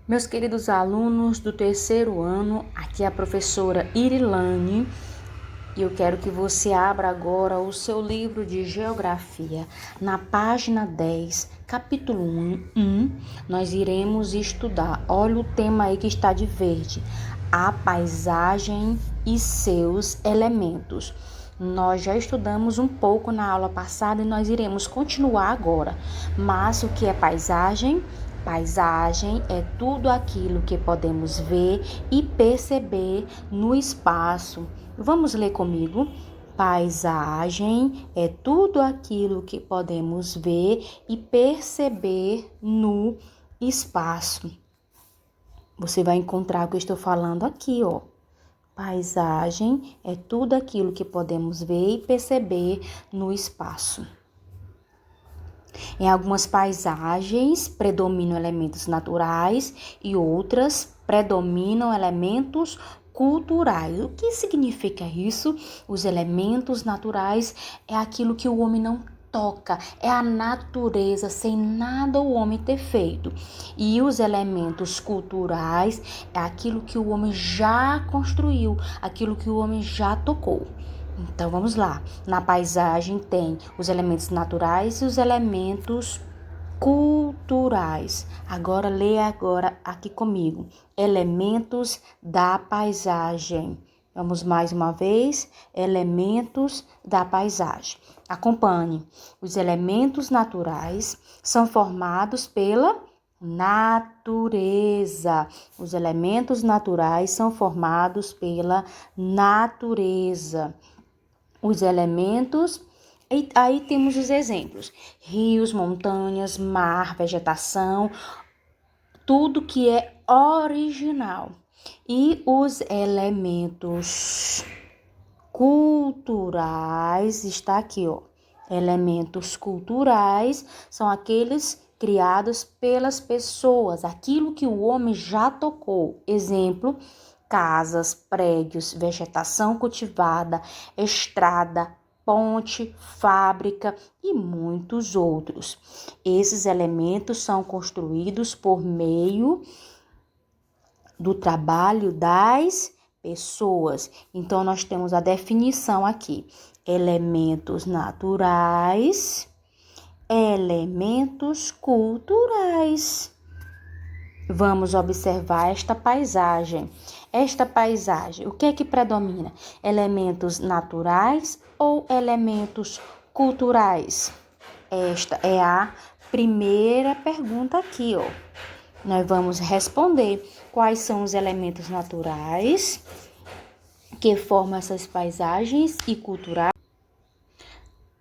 Meus queridos alunos do terceiro ano, aqui é a professora Irilane e eu quero que você abra agora o seu livro de Geografia. Na página 10, capítulo 1, nós iremos estudar, olha o tema aí que está de verde, a paisagem e seus elementos. Nós já estudamos um pouco na aula passada e nós iremos continuar agora. Mas o que é paisagem? Paisagem é tudo aquilo que podemos ver e perceber no espaço. Vamos ler comigo? Paisagem é tudo aquilo que podemos ver e perceber no espaço. Você vai encontrar o que eu estou falando aqui, ó. Paisagem é tudo aquilo que podemos ver e perceber no espaço. Em algumas paisagens predominam elementos naturais e outras predominam elementos culturais. O que significa isso? Os elementos naturais é aquilo que o homem não toca, é a natureza, sem nada o homem ter feito. E os elementos culturais é aquilo que o homem já construiu, aquilo que o homem já tocou. Então, vamos lá. Na paisagem tem os elementos naturais e os elementos culturais. Agora, leia aqui comigo. Elementos da paisagem. Vamos mais uma vez. Elementos da paisagem. Acompanhe. Os elementos naturais são formados pela natureza. Os elementos naturais são formados pela natureza. Os elementos, e aí temos os exemplos: rios, montanhas, mar, vegetação, tudo que é original. E os elementos culturais, está aqui, ó. Elementos culturais são aqueles criados pelas pessoas, aquilo que o homem já tocou. Exemplo: casas, prédios, vegetação cultivada, estrada, ponte, fábrica e muitos outros. Esses elementos são construídos por meio do trabalho das pessoas. Então, nós temos a definição aqui: elementos naturais, elementos culturais. Vamos observar esta paisagem. Esta paisagem, o que é que predomina? Elementos naturais ou elementos culturais? Esta é a primeira pergunta aqui, ó. Nós vamos responder quais são os elementos naturais que formam essas paisagens e culturais.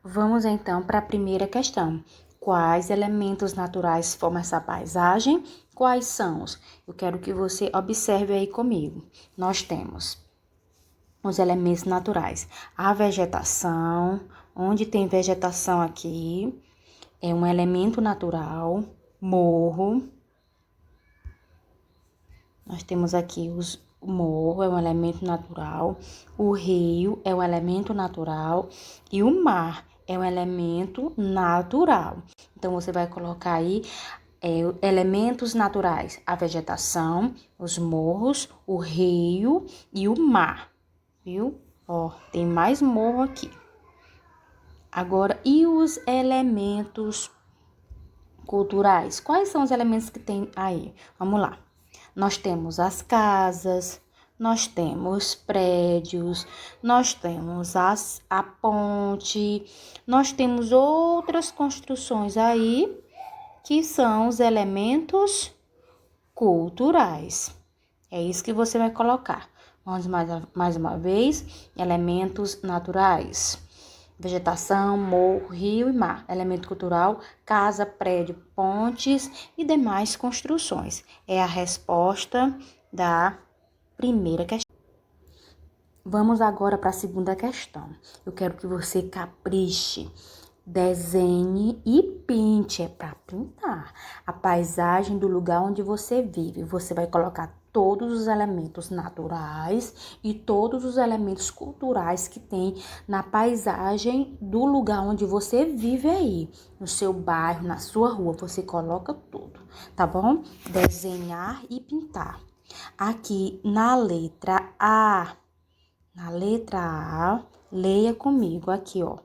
Vamos então para a primeira questão. Quais elementos naturais formam essa paisagem? Quais são os? Eu quero que você observe aí comigo. Nós temos os elementos naturais. A vegetação, onde tem vegetação aqui, é um elemento natural. Morro. Nós temos aqui o morro, é um elemento natural. O rio é um elemento natural. E o mar é um elemento natural. Então, você vai colocar aí elementos naturais: a vegetação, os morros, o rio e o mar, viu? Ó, tem mais morro aqui. Agora, e os elementos culturais? Quais são os elementos que tem aí? Vamos lá. Nós temos as casas, nós temos prédios, nós temos a ponte, nós temos outras construções aí que são os elementos culturais. É isso que você vai colocar. Vamos mais uma vez. Elementos naturais: vegetação, morro, rio e mar. Elemento cultural: casa, prédio, pontes e demais construções. É a resposta da primeira questão. Vamos agora para a segunda questão. Eu quero que você capriche. Desenhe e pinte, é para pintar a paisagem do lugar onde você vive. Você vai colocar todos os elementos naturais e todos os elementos culturais que tem na paisagem do lugar onde você vive aí, no seu bairro, na sua rua, você coloca tudo, tá bom? Desenhar e pintar. Aqui na letra A, leia comigo aqui, ó.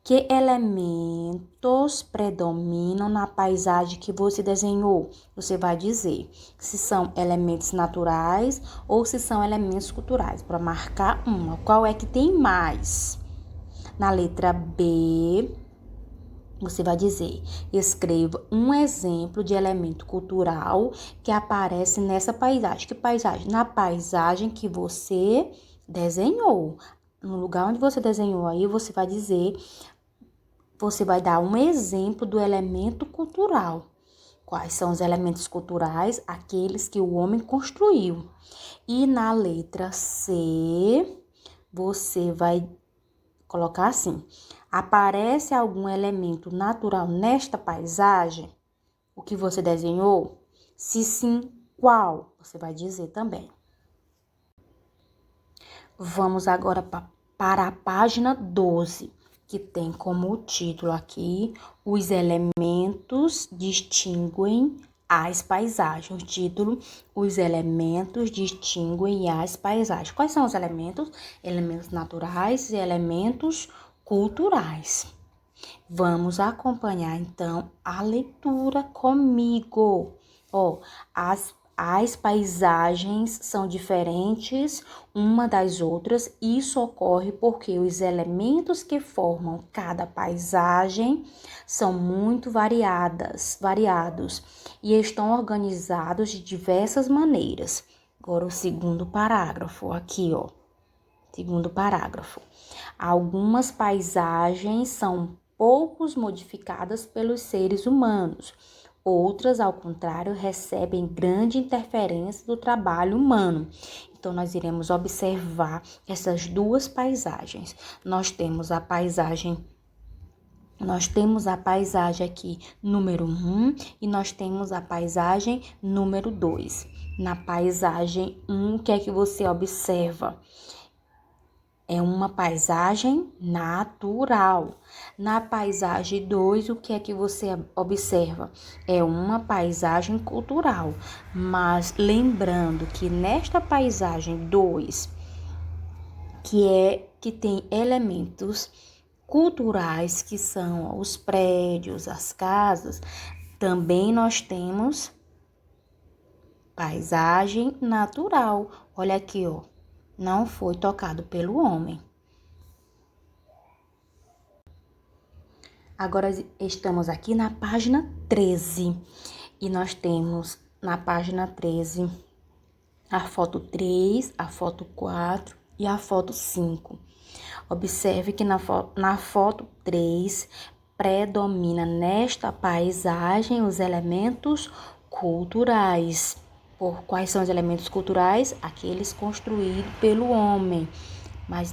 Que elementos predominam na paisagem que você desenhou? Você vai dizer se são elementos naturais ou se são elementos culturais. Para marcar uma, qual é que tem mais? Na letra B, você vai dizer, escreva um exemplo de elemento cultural que aparece nessa paisagem. Que paisagem? Na paisagem que você desenhou. No lugar onde você desenhou aí, você vai dizer... Você vai dar um exemplo do elemento cultural. Quais são os elementos culturais? Aqueles que o homem construiu. E na letra C, você vai colocar assim: aparece algum elemento natural nesta paisagem? O que você desenhou? Se sim, qual? Você vai dizer também. Vamos agora para a página 12. Que tem como título aqui, os elementos distinguem as paisagens. O título, os elementos distinguem as paisagens. Quais são os elementos? Elementos naturais e elementos culturais. Vamos acompanhar, então, a leitura comigo. As paisagens são diferentes uma das outras. Isso ocorre porque os elementos que formam cada paisagem são muito variados e estão organizados de diversas maneiras. Agora o segundo parágrafo aqui, ó. Segundo parágrafo. Algumas paisagens são poucos modificadas pelos seres humanos. Outras, ao contrário, recebem grande interferência do trabalho humano. Então, nós iremos observar essas duas paisagens. Nós temos a paisagem aqui número 1 e nós temos a paisagem número 2. Na paisagem 1, o que é que você observa? É uma paisagem natural. Na paisagem 2, o que é que você observa? É uma paisagem cultural. Mas lembrando que nesta paisagem 2, que tem elementos culturais, que são os prédios, as casas, também nós temos paisagem natural. Olha aqui, ó. Não foi tocado pelo homem. Agora estamos aqui na página 13 e nós temos na página 13 a foto 3, a foto 4 e a foto 5. Observe que na foto 3 predomina nesta paisagem os elementos culturais. Quais são os elementos culturais? Aqueles construídos pelo homem. Mas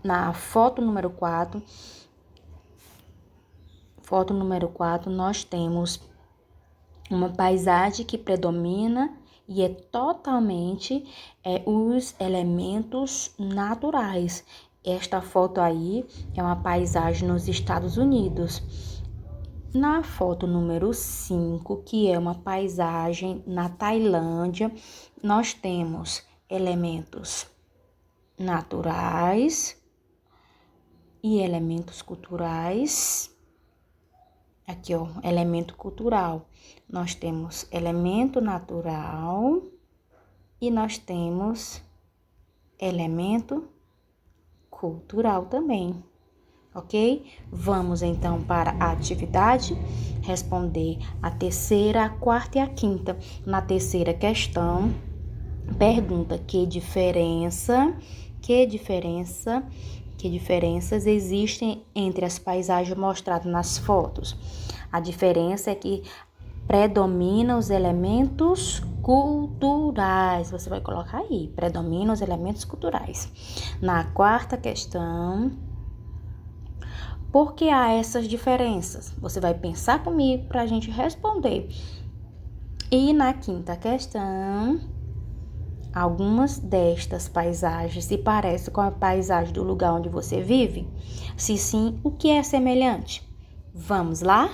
na foto número 4, nós temos uma paisagem que predomina e é totalmente os elementos naturais. Esta foto aí é uma paisagem nos Estados Unidos. Na foto número 5, que é uma paisagem na Tailândia, nós temos elementos naturais e elementos culturais. Aqui, ó, elemento cultural. Nós temos elemento natural e nós temos elemento cultural também. Ok? Vamos então para a atividade, responder a terceira, a quarta e a quinta. Na terceira questão, pergunta que diferenças existem entre as paisagens mostradas nas fotos? A diferença é que predominam os elementos culturais. Você vai colocar aí, predominam os elementos culturais. Na quarta questão, por que há essas diferenças? Você vai pensar comigo para a gente responder. E na quinta questão, Algumas destas paisagens se parecem com a paisagem do lugar onde você vive? Se sim, o que é semelhante? Vamos lá?